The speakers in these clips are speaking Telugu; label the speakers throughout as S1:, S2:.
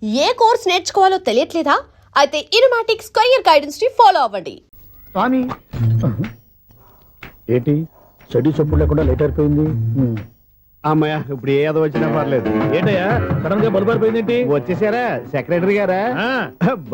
S1: ఏ కోర్స్ నేర్చుకోవాలో తెలియట్లేదా? అయితే ఇనుమాటిక్స్ కెరీర్ గైడెన్స్ ని ఫాలో అవ్వండి.
S2: స్వామి ఏంటి చెడు చెప్పుడు లేకుండా లేట్ అయిపోయింది.
S3: అమ్మయ్య ఇప్పుడు ఏదో వచ్చినా పర్లేదు.
S2: ఏంటయ్యా సడన్ గా బల్బు అయిపోయింది ఏంటి?
S3: వచ్చేసారా సెక్రటరీ గారా?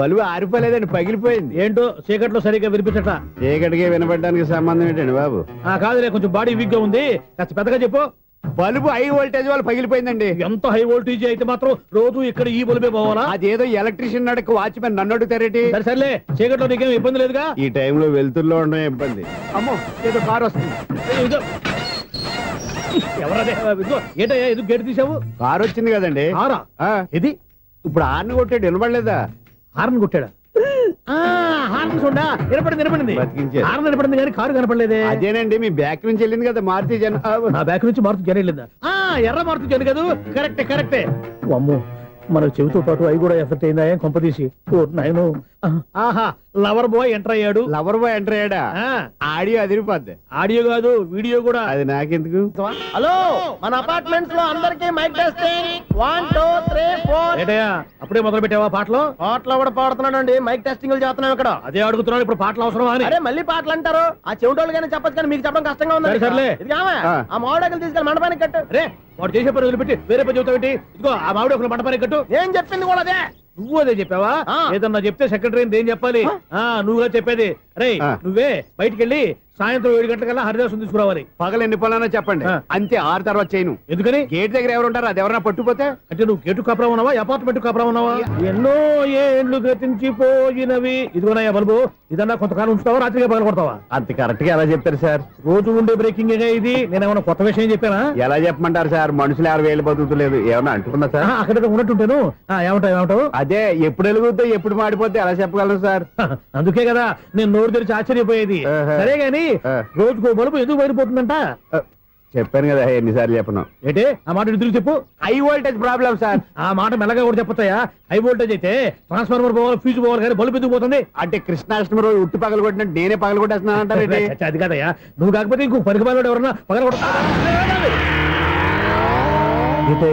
S3: బలువు ఆరిపోలేదండి, పగిలిపోయింది.
S2: ఏంటో చీకట్లో సరిగ్గా వినిపించట.
S3: చీకటికి వినపడడానికి సంబంధం ఏంటండి బాబు?
S2: కాదులే, కొంచెం బాడీ వీక్ గా ఉంది, కాస్త పెద్దగా చెప్పు.
S3: బల్బు హై వోల్టేజ్ వాళ్ళు పగిలిపోయిందండి.
S2: ఎంత హై వోల్టేజ్ అయితే మాత్రం రోజు ఇక్కడ ఈ బల్బే పోవాలా?
S3: అదేదో ఎలక్ట్రీషియన్ నడక వాచ్మెన్ నన్ను అడుగుతారేటి?
S2: సరే చీకట్లో నీకేం ఇబ్బంది లేదుగా?
S3: ఈ టైంలో వెళ్తుల్లో ఉండడం ఇబ్బంది. అమ్మో ఏదో కారు వస్తుంది.
S2: ఎవరదే? ఏంటయ్యా ఎందుకు గేటు తీసావు?
S3: కారు వచ్చింది కదండి.
S2: ఇది
S3: ఇప్పుడు హార్న్ కొట్టాడు, వినపడలేదా?
S2: హార్న్ కొట్టాడా? హార్న్ చూడా వినపడింది. హార్న్ వినపడింది కానీ కారు కనపడలేదే.
S3: అదేనండి మీ బ్యాక్ నుంచి వెళ్ళింది కదా మారుతి జన.
S2: నా బ్యాక్ నుంచి మారుతి జన వెళ్ళిందా? ఎర్ర మారుతి జన కదా. కరెక్టే. అమ్మో మన చెవితో పాటు అవి కూడా ఎఫెక్ట్ అయిందా? ఏం కొంపదీసి నాయను. ఆహా లవర్ బాయ్ ఎంటర్ అయ్యాడు.
S3: లవర్ బాయ్ ఎంటర్ అయ్యాడా? ఆడియో అదిరిపోద్ది.
S2: ఆడియో కాదు వీడియో కూడా.
S3: అది నాకెందుకు?
S4: హలో, మన అపార్ట్మెంట్స్ లో అందరికి మైక్ టెస్టింగ్ 1 2 3 4.
S2: ఏటయ్యా అప్పుడే మొదలు పెట్టావా పాటలు?
S4: పాటలు కూడా పాడుతున్నాడండి, మైక్ టెస్టింగ్ చేస్తున్నాం ఇక్కడ.
S2: అదే అడుగుతున్నాడు, ఇప్పుడు పాటలు అవసరమా అని.
S4: అరే మళ్ళీ పాటలు అంటారు, ఆ చెవిటోళ్ళు కానీ చెప్పచ్చు కానీ మీకు చెప్పడం కష్టంగా ఉంది.
S2: సర్లే
S4: ఆ మామిడాకులు తీసుకెళ్ళి మండపానికి కట్టు.
S2: రే వాడు చేసే పని వదిలిపెట్టి వేరే పని చెబుతావేంటి? ఇదిగో ఆ మామిడి ఒక మండపానికి కట్టు.
S4: ఏం చెప్పింది కూడా అదే.
S2: నువ్వు అదే చెప్పావా? ఏదన్నా చెప్తే సెక్రటరీ ఏం చెప్పాలి? నువ్వుగా చెప్పేది. రే నువ్వే బయటికి వెళ్ళి సాయంత్రం 7 గంటలకల్లా హరిదాసు తీసుకురావాలి.
S3: పగలు ఎన్ని పనులన్నా చెప్పండి, అంతే. 6 తర్వాత చేయను.
S2: ఎందుకని?
S3: గేట్ దగ్గర ఎవరు ఉంటారు, అది ఎవరన్నా పట్టుపోతే.
S2: అంటే నువ్వు గేటు కాపురా ఉన్నావా, అపార్ట్మెంట్ కాపురా ఉన్నావా? ఎన్నో ఏళ్ళు గతించిపోయినవి. ఇదిగోనయ్యా బల్బు, ఇదన్నా కొంతకాలం ఉంచుతావా, రాత్రిగా పగల కొడతావా?
S3: అంత కరెక్ట్ గా ఎలా చెప్తారు సార్?
S2: రోజు ఉండే బ్రేకింగ్ ఇది. నేనేమన్నా కొత్త విషయం చెప్పానా?
S3: ఎలా చెప్పమంటారు సార్? మనుషులు 60 వేలు బతుకుతలేదు, ఏమన్నా అంటున్నా సార్?
S2: అక్కడ ఉన్నట్టుంటాను. ఏమంటావు?
S3: అదే ఎప్పుడు వెలుగుతో ఎప్పుడు మాడిపోతే ఎలా చెప్పగలను సార్?
S2: అందుకే కదా నేను నోరు తెరిచి ఆశ్చర్యపోయేది. సరే గాని రోజుకో బల్బు ఎందుకు బయటపోతుందంట?
S3: చెప్పాను కదా ఎన్నిసార్లు చెప్పను.
S2: ఏంటే ఆ మాట ఎదురు చెప్పు.
S3: High voltage problem sir.
S2: ఆ మాట మెల్లగా కూడా చెప్పొచ్చాయా? హై వోల్టేజ్ అయితే ట్రాన్స్ఫార్మర్ పోవాలి, ఫ్యూజ్ పోవాలి, కానీ బల్బు ఎందుకు పోతుంది?
S3: అంటే కృష్ణాష్టమి రోజు ఉట్టి పగలు కొట్టినట్టు నేనే పగలు కొట్టేస్తున్నానంటారు.
S2: అది కాదయ్యా, నువ్వు కాకపోతే ఇంకో పనికి బాలు ఎవరన్నా పగల కొడతా.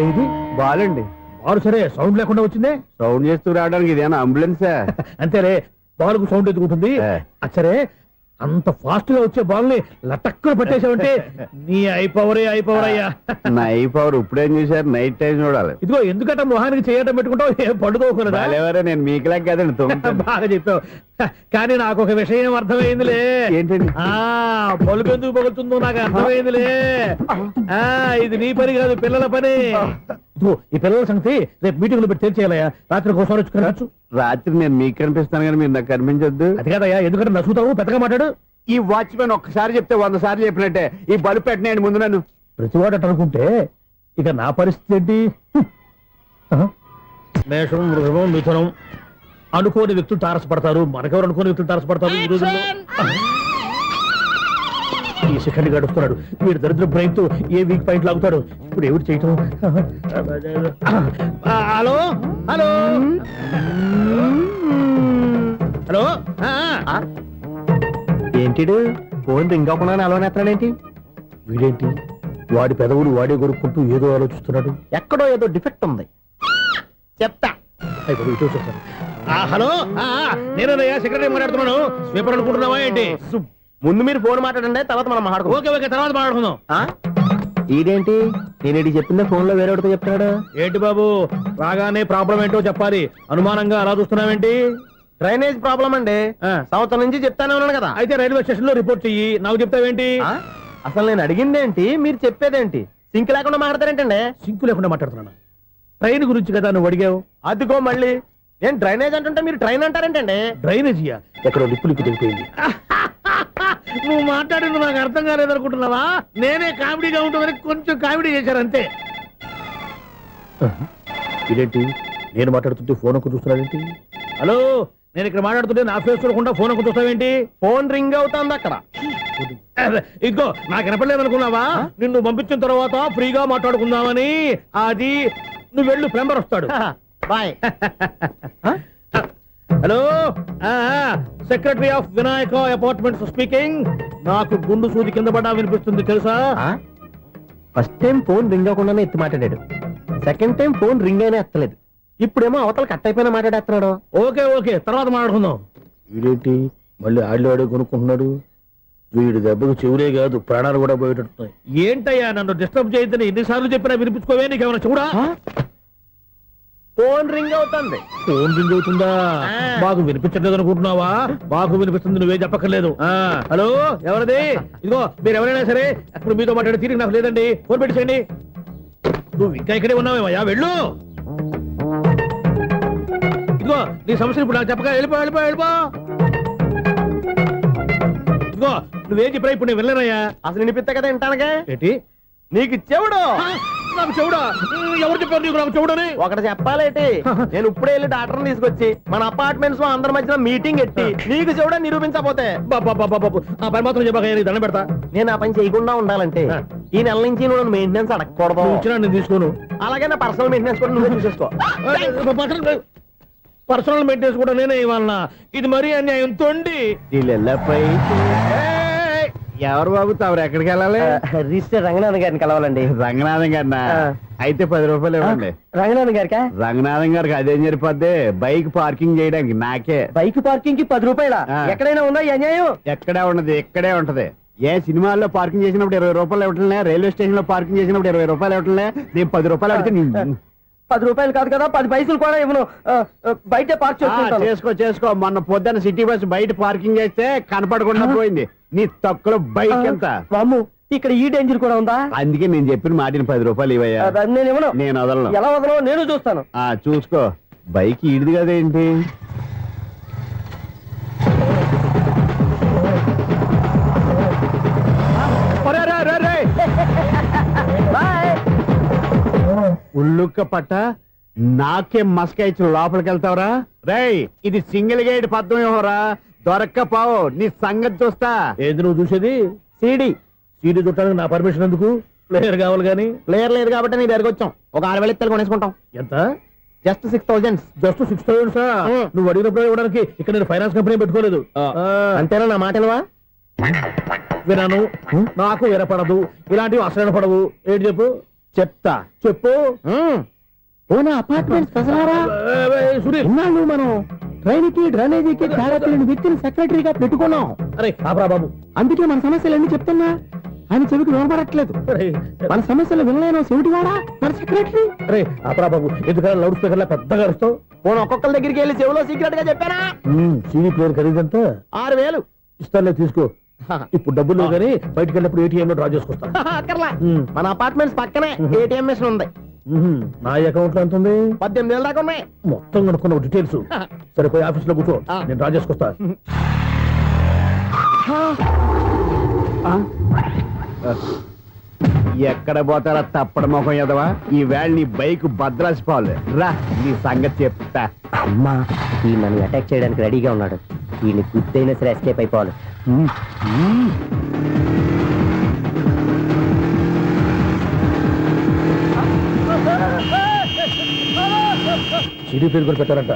S2: ఇది
S3: బాలండి.
S2: బాలు సరే సౌండ్ లేకుండా వచ్చిందే.
S3: సౌండ్ చేస్తూ రావడానికి ఇదేనా అంబులెన్సా?
S2: అంతేలే, బాలుకు సౌండ్ ఎదుగుతుంది. సరే అంత ఫాస్ట్ గా వచ్చే బాల్ని లటక్కున పట్టేసావంటే నీ అయిపోవరే అయ్యా.
S3: నా అయిపోవరు ఇప్పుడేం చూసారు? నైట్ టైం చూడాలి.
S2: ఇదిగో ఎందుకంటే మొహానికి చేయటం పెట్టుకుంటావు, ఏం పండుకోకూడదా?
S3: నేను మీకులాగా కదండి.
S2: బాగా చెప్పావు, కానీ నాకు ఒక విషయం అర్థమైందిలే.
S3: ఏంటండి?
S2: బల్బు ఎందుకు పగులుతుందో నాకు అర్థమైందిలే. ఇది నీ పని కాదు, పిల్లల పని. ఈ పిల్లల సంగతి రేపు మీటింగ్ లో పెట్టి తెలిసేయాలయ్యా. రాత్రి కోసం వచ్చి
S3: రాత్రి నేను మీకు కనిపిస్తాను కానీ మీరు నాకు కనిపించొద్దు.
S2: అది కాదయ్యా, ఎందుకంటే నచ్చుతావు, పెద్దగా మాట్లాడు.
S3: ఈ వాచ్మెన్ ఒక్కసారి చెప్తే 100 సార్లు చెప్పినట్టే. ఈ బల్బు పెట్టినాయండి ముందు నన్ను.
S2: ప్రతివాడు అనుకుంటే ఇక నా పరిస్థితి ఏంటి? మేషం, వృషభం, మిథునం అనుకోని వ్యక్తులు తారసపడతారు. మనకెవరు అనుకోని వ్యక్తులు తారసపడతారు ఈ రోజుల్లో? ఈ సెకండ్ గడుపుతున్నాడు వీడు దరిద్ర బ్రెయిన్ తో. ఏ వీక్ పాయింట్ లాగుతాడు ఇప్పుడు? ఎవరు చేయటం? Hello hello hello.
S4: ఏంటి ఫోన్ రింగ్ అవ్వకుండా అలవనేస్తాడేంటి?
S2: వీడేంటి వాడి పెదవులు వాడే కొరుక్కుంటూ ఏదో ఆలోచిస్తున్నాడు.
S4: ఎక్కడో ఏదో డిఫెక్ట్ ఉంది, చెప్తా.
S2: హలో, నేనయ్యా సెక్రటరీ మాట్లాడుతున్నాను. స్వీపర్ అనుకుంటున్నావా ఏంటి?
S4: ముందు మీరు ఫోన్ మాట్లాడండి, తర్వాత మనం మాట్లాడుకో.
S2: ఓకే తర్వాత మాట్లాడుకుందాం.
S4: ఇదేంటి నేను చెప్పిందే ఫోన్ లో వేరే చెప్తాడు?
S2: ఏంటి బాబు రాగానే ప్రాబ్లం ఏంటో చెప్పాలి, అనుమానంగా అలా చూస్తున్నావేంటి?
S4: డ్రైనేజ్ ప్రాబ్లం అండి, సంవత్సరం నుంచి చెప్తానే ఉన్నాను కదా.
S2: అయితే రైల్వే స్టేషన్ లో రిపోర్ట్ చెయ్యి, నాకు చెప్తావేంటి?
S4: అసలు నేను అడిగిందేంటి, మీరు చెప్పేదేంటి? సింక్ లేకుండా మాట్లాడతారేంటండి?
S2: సింక్ లేకుండా మాట్లాడుతున్నాను. ట్రైన్ గురించి కదా నువ్వు అడిగావు.
S4: అదిగో మళ్ళీ నేను డ్రైనేజ్ అంటుంటే మీరు ట్రైన్ అంటారేంటండి?
S2: డ్రైనేజీయా? ఎక్కడో లిప్పులిక్కు తెలిపోయింది. నువ్వు మాట్లాడింది నాకు అర్థం కాలేదనుకుంటున్నావా? నేనే కామెడీగా ఉంటుందని కొంచెం కామెడీ చేశారు అంతే. ఇదేంటి నేను మాట్లాడుతుంటే ఫోన్ ఒక్క చూస్తున్నావేంటి? హలో, నేను ఇక్కడ మాట్లాడుతుంటే నా ఫేస్ చూడకుండా ఫోన్ ఒక్క చూస్తావేంటి?
S4: ఫోన్ రింగ్ అవుతుంది అక్కడ.
S2: ఇదిగో నాకు వినపడలేదు అనుకున్నావా? నిన్ను పంపించిన తర్వాత ఫ్రీగా మాట్లాడుకుందామని. అది నువ్వు వెళ్ళు, ప్లంబర్ వస్తాడు.
S4: Bye.
S2: Hello, secretary of Vinayaka apartments speaking. నాకు గుండు సూది కింద పడ్డా వినిపిస్తుంది తెలుసా?
S4: ఫస్ట్ టైం ఫోన్ రింగ్ అవ్వకుండానే ఎత్తి మాట్లాడాడు, సెకండ్ టైం ఫోన్ రింగ్ అయినా ఎత్తలేదు. ఇప్పుడేమో అవతల కట్ అయిపోయిన మాట్లాడేస్తున్నాడు.
S2: ఓకే ఓకే, తర్వాత మాట్లాడుకుందాం. వీడేంటి మళ్ళీ ఆడే కొనుక్కుంటున్నాడు? వీడి దెబ్బకు చెవులే కాదు ప్రాణాలు కూడా పోయేటట్టున్నాయి. ఏంటయ్యా నన్ను డిస్టర్బ్ చేయొద్దని ఎన్నిసార్లు చెప్పినా వినిపించుకోవే, నీకేమైనా చూడా?
S4: ఫోన్ రింగ్ అవుతుంది.
S2: ఫోన్ రింగ్ అవుతుందా? మాకు వినిపించట్లేదు అనుకుంటున్నావా? మాకు వినిపిస్తుంది, నువ్వే చెప్పక్కర్లేదు. హలో, ఎవరిది? ఇదిగో మీరు ఎవరైనా సరే ఇప్పుడు మీతో మాట్లాడే తీరిక నాకు లేదండి, ఫోన్ పెట్టేసేయండి. నువ్వు ఇంకా ఇక్కడే ఉన్నావేమయ్యా, వెళ్ళు. ఇదిగో నీ సమస్యలు ఇప్పుడు నాకు చెప్పక వెళ్ళిపో వెళ్ళిపో వెళ్ళిపో. ఇదిగో నువ్వేం చెప్పరా ఇప్పుడు నేను వెళ్ళానయ్యా.
S4: అసలు వినిపిస్తా కదా వింటానగా.
S2: ఏంటి
S4: నీకు చెవుడు?
S2: నాకు చెవుడా? ఎవరు చెప్పారు నీకు నాకు చెవుడని?
S4: ఒకటి చెప్పాలేటి, నేను ఇప్పుడే వెళ్ళి డాక్టర్ని తీసుకొచ్చి మన అపార్ట్మెంట్స్ లో అందరి మధ్యన మీటింగ్ ఎట్టి నీకు చెవుడని నిరూపించకపోతే
S2: ఆ పని మాత్రం చెప్పక దండం పెడతా.
S4: నేను ఆ పని చేయకుండా ఉండాలంటే ఈ నెల నుంచి నువ్వు మెయింటెనెన్స్ అడగకూడదు.
S2: నువ్వు ఇచ్చినా నేను తీసుకోను.
S4: అలాగే నా పర్సనల్ మెయింటెనెన్స్ కూడా నువ్వే చూసేసుకో.
S2: పర్సనల్ మెయింటెనెన్స్ కూడా నేనే ఇవ్వాలన్నా? ఇది మరీ అన్యాయం తొండి.
S3: ఎవరు బాబు తమరు ఎక్కడికి వెళ్ళాలి?
S4: రిజిస్టర్ రంగనాథ్ గారిని కలవాలండి.
S3: రంగనాథం గారినా? అయితే 10 రూపాయలు ఇవ్వండి.
S4: రంగనాథ్ గారికా?
S3: రంగనాథం గారికి అదేం సరిపోద్ది, బైక్ పార్కింగ్ చేయడానికి నాకే.
S4: బైక్ పార్కింగ్ కి 10 రూపాయల? ఎక్కడైనా ఉందా ఈ అన్యాయం?
S3: ఎక్కడే ఉండదు, ఇక్కడే ఉంటది. ఏ సినిమాల్లో పార్కింగ్ చేసినప్పుడు 20 రూపాయలు ఇవ్వట్లే, రైల్వే స్టేషన్ లో పార్కింగ్ చేసినప్పుడు 20 రూపాయలు ఇవ్వట్లే, నేను 10 రూపాయలు అడిగితే
S4: 10 రూపాయలు కాదు కదా, 10 పైసలు కూడా ఇవ్వను. బయట పార్క్ చేసుకుంటాను.
S3: చేసుకో. మొన్న పొద్దున్న సిటీ బస్ బయట పార్కింగ్ చేస్తే కనపడకుండా పోయింది. నీ తక్కువ బైక్ ఎంత?
S4: వామ్ము, ఇక్కడ ఈ డేంజర్ కూడా ఉందా?
S3: అందుకే నేను చెప్పిన మాటిని 10 రూపాయలు ఇవ్వయ్యా.
S4: నేను ఇవ్వను.
S3: నేను వదలను.
S4: ఎలా వదలను నేను చూస్తాను.
S3: చూసుకో. బైక్ ఈడిది కదేంటి? ఉల్లుక్క పట్ట నాకే మస్క ఇచ్చిన లోపలికి వెళ్తావరా? రేయ్, ఇది సింగిల్ గేట్ పద్మం ఇవ్వరా, దొరక్కపోవు నీ సంగతి చూస్తా.
S2: ఏది నువ్వు చూసేది?
S4: సీడీ
S2: చుట్టానికి నా పర్మిషన్ ఎందుకు? ప్లేయర్ కావాలి గానీ.
S4: ప్లేయర్ లేదు కాబట్టి నీ దగ్గరకు వచ్చాం. ఒక 6,000 ఇత్తలు కొనేసుకుంటాం.
S2: ఎంత?
S4: జస్ట్ 6,000.
S2: జస్ట్ 6,000? నువ్వు అడిగినప్పుడు ఇవ్వడానికి ఇక్కడ నేను ఫైనాన్స్ కంపెనీ పెట్టుకోలేదు.
S4: అంతేనా? నా మాట
S2: వినను, నాకు వినపడదు, ఇలాంటివి అసలు పడవు. ఏంటి చెప్పు?
S4: చెప్తా.
S2: చెప్పు.
S4: అపార్ట్మెంట్
S2: సునీల్,
S4: మనం ట్రైన్కి డ్రైనేజీకి తేడా తెలియని వ్యక్తిని సెక్రటరీగా పెట్టుకున్నాం.
S2: అరే ఆపరా బాబు,
S4: అందుకే మన సమస్యలన్నీ చెప్తున్నా. ఆయన చెవికి వినపడట్లేదు. మన సమస్యలు వినలేను చెవిటివాడా మన సెక్రటరీ.
S2: అరే ఆపరా బాబు, ఎందుకన్నా లౌడ్ స్పీకర్ లా పెద్దగా అరుస్తావు?
S4: పోను ఒక్కొక్కరి దగ్గరికి వెళ్ళి చెవిలో సీక్రెట్ గా చెప్పానా?
S2: CD player ఖరీదంతా
S4: 6,000.
S2: ఇస్తానులే, తీసుకో. ఇప్పుడు డబ్బులు లేవు కానీ బయటకు వెళ్ళినప్పుడు ఏటీఎం లో డ్రా చేసుకొస్తా.
S4: అక్కర్లా, మన అపార్ట్మెంట్స్ పక్కనే ఏటీఎం మిషన్ ఉంది.
S2: నా అకౌంట్ లో ఎంత ఉంది?
S4: 18,000 దాకా ఉన్నాయి.
S2: మొత్తం కనుక్కున్న డీటెయిల్స్. సరిపోయి ఆఫీస్ లో కూర్చో, నేను డ్రా చేసుకొస్తా.
S3: ఎక్కడ పోతారా తప్పడ మొహం ఎదవా? ఈ వేళ నీ బైక్ భద్రాసిపోవాలి. రా, నీ సంగతి చెప్తా.
S4: అమ్మా, ఈ మనం అటాక్ చేయడానికి రెడీగా ఉన్నాడు. ఈయన గుద్దైనా సరే ఎస్కేప్ అయిపోవాలి.
S2: సీడీ ప్లేయర్ కూడా పెట్టారంట.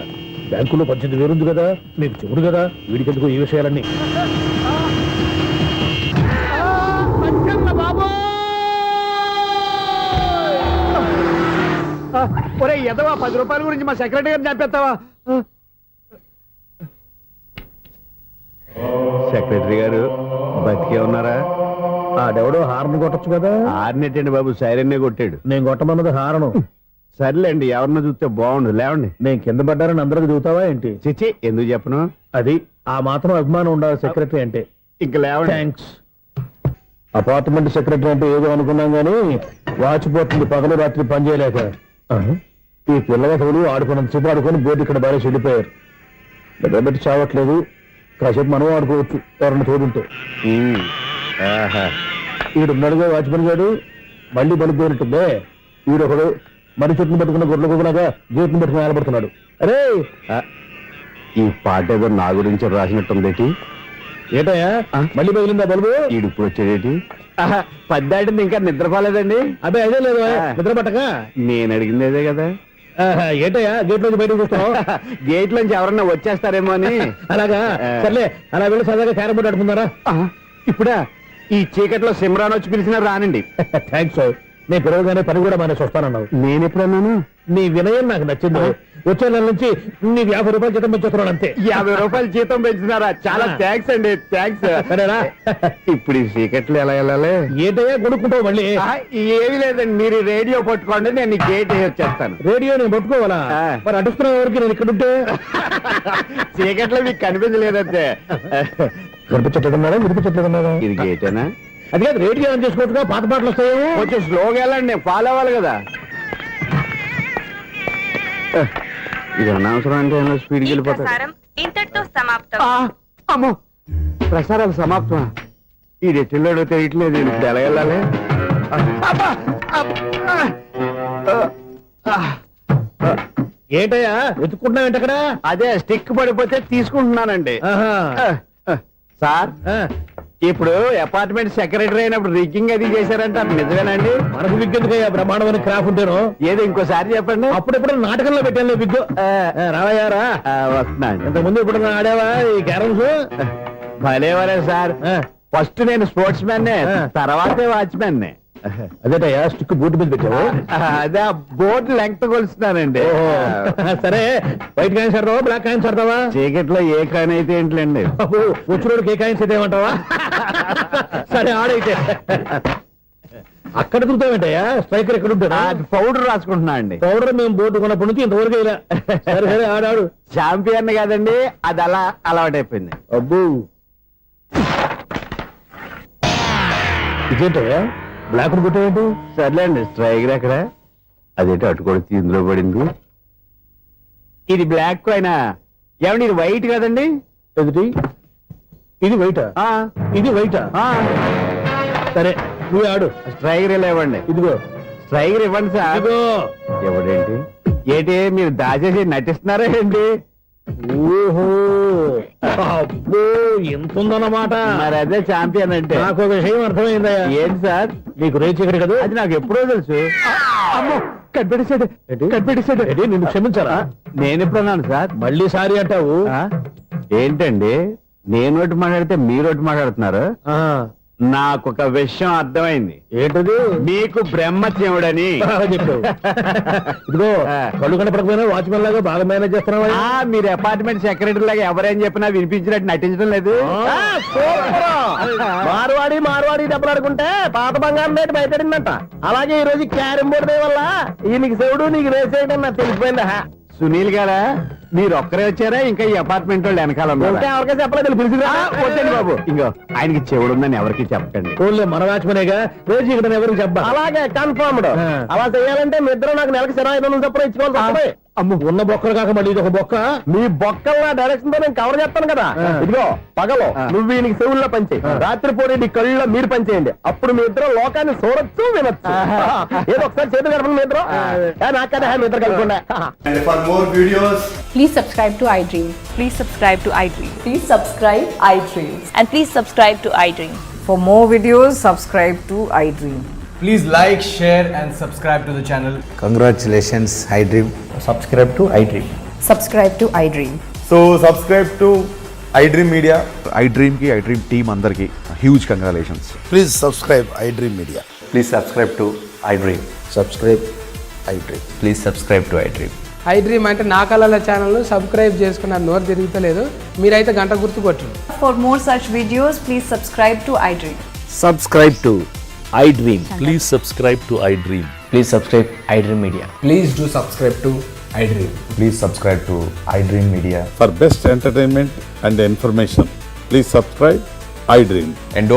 S2: బ్యాంకులో 18,000 ఉంది కదా, మీకు చెవుడు కదా, వీడికి ఎందుకు ఈ విషయాలన్నీ?
S3: ఒరే ఎదవా, 10 రూపాయల గురించి మా సెక్రటరీ గారిని చంపేస్తావా? సెక్రటరీ గారు బతికే ఉన్నారా?
S2: ఆడెవడో హార్న్ కొట్టచ్చు కదా.
S3: ఆరినెట్టండి బాబు, సైరన్నే కొట్టాడు.
S2: నేను కొట్టమన్నది హారను.
S3: సర్లేండి, ఎవరినో చూస్తే బాగుండు. లేవండి.
S2: నేను కింద పడ్డారని అందరికి చూతావా ఏంటి?
S3: చిచ్చి, ఎందుకు చెప్పను?
S2: అది ఆ మాత్రం అభిమానం ఉండాలి సెక్రటరీ అంటే.
S3: ఇంక లేవండి.
S2: థ్యాంక్స్. అపార్ట్మెంట్ సెక్రటరీ అంటే ఏదో అనుకున్నాం గానీ వాచిపోతుంది పగలు రాత్రి పని చేయలేక. ఈ పిల్లవాడు ఆడుకున్నంత సేపు ఆడుకొని బోర్డు ఇక్కడ బాగా చెడిపోయారు. నిద్రబెట్టి చావట్లేదు. కాసేపు మనం ఆడుకోవచ్చు ఎవరన్నా తోడుంటే. ఈడున్నాడుగా వాచ్మెన్ గారు, మళ్ళీ బలికి పోయినట్టుందే. ఈడొకడు మరి చెట్టును పెట్టుకున్న గొర్రెల కుక్కలాగా గేట్ను పెట్టుకుని నిలబడుతున్నాడు. అరే,
S3: ఈ పాట ఏదో నా గురించి రాసినట్టుంది.
S2: ఏటయ్యా మళ్ళీ పగిలిందా బల్బు?
S3: ఈడు ఇప్పుడు వచ్చేదేటి? 10 దాటింది, ఇంకా నిద్రపోలేదండి.
S2: అదే అదే లేదు నిద్ర పట్టక.
S3: నేను అడిగింది అదే కదా.
S2: ఏటయ్యా గేట్ నుంచి బయటకు చూస్తావు?
S3: గేట్ లోంచి ఎవరన్నా వచ్చేస్తారేమో అని.
S2: అలాగా, సర్లే అలా వెళ్ళి సరదాగా క్యారం బోర్డు ఆడుకుందారా?
S3: ఇప్పుడా? ఈ చీకట్లో సిమ్రాన్ వచ్చి పిలిచినా రానండి.
S2: థ్యాంక్స్. నేను పిలవగానే పని కూడా మానేసి వస్తానన్నావు.
S3: నేను ఎప్పుడన్నాను?
S2: నీ వినయం నాకు నచ్చింది. వచ్చే నెల నుంచి నీకు 50 రూపాయలు జీతం పెంచుతున్నాను అంతే.
S3: 50 రూపాయలు జీతం పెంచినారా? చాలా థ్యాంక్స్ అండి, థ్యాంక్స్.
S2: సరేనా?
S3: ఇప్పుడు ఈ చీకట్లు ఎలా వెళ్ళాలి?
S2: ఏంటయ్యా కొనుక్కుంటావు మళ్ళీ?
S3: ఏమీ లేదండి, మీరు రేడియో పట్టుకోండి, నేను గేట్ వచ్చేస్తాను.
S2: రేడియో నేను పట్టుకోవాలా? మరి అడుస్తున్న వరకు నేను ఇక్కడ ఉంటే
S3: చీకట్లో మీకు కనిపించలేదంటే.
S2: కనిపించట్లేదన్నారా? వినిపించట్లేదన్నారా?
S3: ఇది గేటేనా?
S2: అది కాదు, రేడియో ఆన్ చేసుకోవచ్చుగా, పాత పాటలు వస్తాయేమో.
S3: కొంచెం స్లోగా వెళ్ళండి, నేను ఫాలో అవ్వాలి కదా. ఇది అనవసరం అంటే స్పీడ్కి వెళ్ళిపోతాడు.
S5: ప్రసారం ఇంతటితో సమాప్తం.
S3: అమ్మో, ప్రసారాలు సమాప్తం. ఈ రెట్టిల్లోడో తెలియట్లేదు, ఇప్పుడు ఎలా వెళ్ళాలి?
S2: ఏంటయ్యా వెతుక్కుంటున్నావు ఏంటి అక్కడ?
S3: అదే స్టిక్ పడిపోతే తీసుకుంటున్నానండి. సార్, ఇప్పుడు అపార్ట్మెంట్ సెక్రటరీ అయినప్పుడు రిగ్గింగ్ అది చేశారంటే అది నిజమేనండి?
S2: మనకు విగ్గెందుకయ్యా, బ్రహ్మాండమైన క్రాఫ్ ఉంటాను.
S3: ఏదో ఇంకోసారి చెప్పండి.
S2: అప్పుడెప్పుడు నాటకంలో పెట్టాను విగ్గు. రావయ్యారా?
S3: వస్తున్నాను.
S2: ఇంతకుముందు ఇప్పుడు ఆడావా ఈ క్యారమ్స్?
S3: భలేవరే సార్, ఫస్ట్ నేను స్పోర్ట్స్ మ్యాన్, తర్వాతే వాచ్మెన్.
S2: అదేటయ్యా స్టిక్ బూట్ మీద పెట్టావు.
S3: అదే బోర్డు లెంగ్త్ కొలుస్తున్నానండి.
S2: సరే, వైట్ కాయిన్స్ ఆడతావా, బ్లాక్ కాయిన్స్ ఆడతావా?
S3: చీకట్లో ఏ కాయిన్ అయితే ఏంటండి?
S2: వచ్చినోడికి ఏ కాయిన్స్ అయితే ఏమంటావా? సరే ఆడైతే. అక్కడ దిగుతావేంటయ్యా? స్ట్రైకర్ ఎక్కడ ఉంటాడా?
S3: పౌడర్ రాసుకుంటున్నా అండి.
S2: పౌడర్ మేము బోర్డు కొన్నప్పటి నుంచి ఇంతవరకు ఇలా. సరే సరే ఆడాడు.
S3: చాంపియన్ కాదండి, అది అలా అలవాటైపోయింది.
S2: అబ్బు, ఇదేంటయ్యా బ్లాక్ కొట్టావేంటి?
S3: సర్లేండి, స్ట్రైకర్ ఎక్కడ? అదేంటి అటు కొడితే ఇందులో పడింది. ఇది బ్లాక్ కాయినా? ఏమండి ఇది వైట్ కదండి?
S2: ఎదుటి ఇది వైటా? ఇది వైటా? సరే నువ్వు ఆడు.
S3: స్ట్రైకర్ ఇలా ఇవ్వండి.
S2: ఇదిగో
S3: స్ట్రైకర్ ఇవ్వండి సార్.
S2: ఇదిగో.
S3: ఎవడేంటి ఏంటి మీరు దాచేసి నటిస్తున్నారా ఏంటి?
S2: ఓహో, అబ్బో ఎంత ఉందన్నమాట.
S3: మరి అదే చాంపియన్ అంటే.
S2: నాకు ఒక విషయం అర్థమైందయ్యా.
S3: ఏంటి సార్?
S2: నీకు రేచి ఇక్కడ కదా?
S3: అది నాకు ఎప్పుడో తెలుసు. అమ్మో, కనిపెట్టేశాడు, కనిపెట్టేశాడు.
S2: నిన్ను క్షమించాలా?
S3: నేను ఎప్పుడన్నాను సార్?
S2: మళ్ళీ సారీ అంటావు?
S3: ఏంటండి, నేను ఒకటి మాట్లాడితే మీరు ఒకటి మాట్లాడుతున్నారు. నాకు ఒక విషయం అర్థమైంది.
S2: ఏంటది?
S3: మీకు బ్రహ్మత్యముడని
S2: చెప్పావు. ఇదిగో, కళ్ళు కనపడకపోయినా వాచ్మెన్ లాగా బాగా మేనేజ్ చేస్తున్నావా?
S3: మీరు అపార్ట్మెంట్ సెక్రటరీ లాగా ఎవరేం చెప్పినా వినిపించినట్టు నటించడం లేదు.
S4: మార్వాడి దెబ్బలాడుకుంటే పాత బంగారం రేటు బయటడిందంట. అలాగే ఈ రోజు క్యారం బోర్డు దే వల్ల ఈయనకి శివుడు నీకు రేసేయడం నాకు తెలిసిపోయిందా?
S3: సునీల్ గారా, మీరు ఒక్కరే వచ్చారా? ఇంకా ఈ అపార్ట్మెంట్ వాళ్ళు వెనకాల ఉన్నారా?
S4: ఎవరికైనా చెప్పలేదు, పిలిచిరా.
S3: వద్దండి బాబు, ఇంకో ఆయనకి చెవుడుందని ఎవరికి చెప్పకండి.
S2: ఓన్లీ మన వాచ్మనేగా, రేచి ఇక్కడ ఎవరికి చెప్పా.
S4: అలాగే కన్ఫర్మ్డ్. అలా చేయాలంటే మీ ఇద్దరు నాకు నెలకు 500 చొప్పున ఇచ్చుకోవాలి.
S2: అమ్మ, ఉన్న బొక్కలు కాక మళ్ళీ ఇది ఒక బొక్క.
S4: మీ బొక్కల డైరెక్షన్ తో నేను కవర్ చేస్తాను కదా. ఇదిగో పగలో నువ్వు ఈయనకి చెవుల్లో పనిచేయి, రాత్రిపూట నీ కళ్ళలో మీరు పనిచేయండి. అప్పుడు మీ ఇద్దరు లోకాన్ని చూడొచ్చు, వినొచ్చు. ఏదో ఒకసారి చేతులు కలపండి మీ ఇద్దరు. నాకు కదా మీ ఇద్దరు కలుపుకుండా.
S6: And for more videos,
S5: Please subscribe to iDream. Please subscribe to iDream.
S7: Please subscribe iDream.
S5: And please subscribe to iDream.
S7: For more videos, subscribe to iDream.
S6: please like, share and subscribe to the channel.
S8: Congratulations, iDream.
S6: Subscribe to iDream.
S7: Subscribe to iDream.
S6: So subscribe to iDream Media.
S9: iDream की iDream team अंदर की huge congratulations.
S8: Please subscribe iDream Media.
S6: Please subscribe to iDream.
S8: Subscribe iDream.
S6: Please subscribe to iDream.
S10: iDream అంటే నా కళల ఛానల్ సబ్స్క్రైబ్ చేసుకున్న నోరు తిరుగుతలేదు, మీరైతే గంట గుర్తు కొట్టండి.
S7: For more such videos, please subscribe to iDream.
S8: Subscribe to iDream.
S11: Please subscribe to iDream.
S6: Please subscribe iDream Media.
S10: Please do subscribe to iDream.
S6: Please subscribe to iDream Media.
S9: For best entertainment and information, please subscribe iDream.
S6: And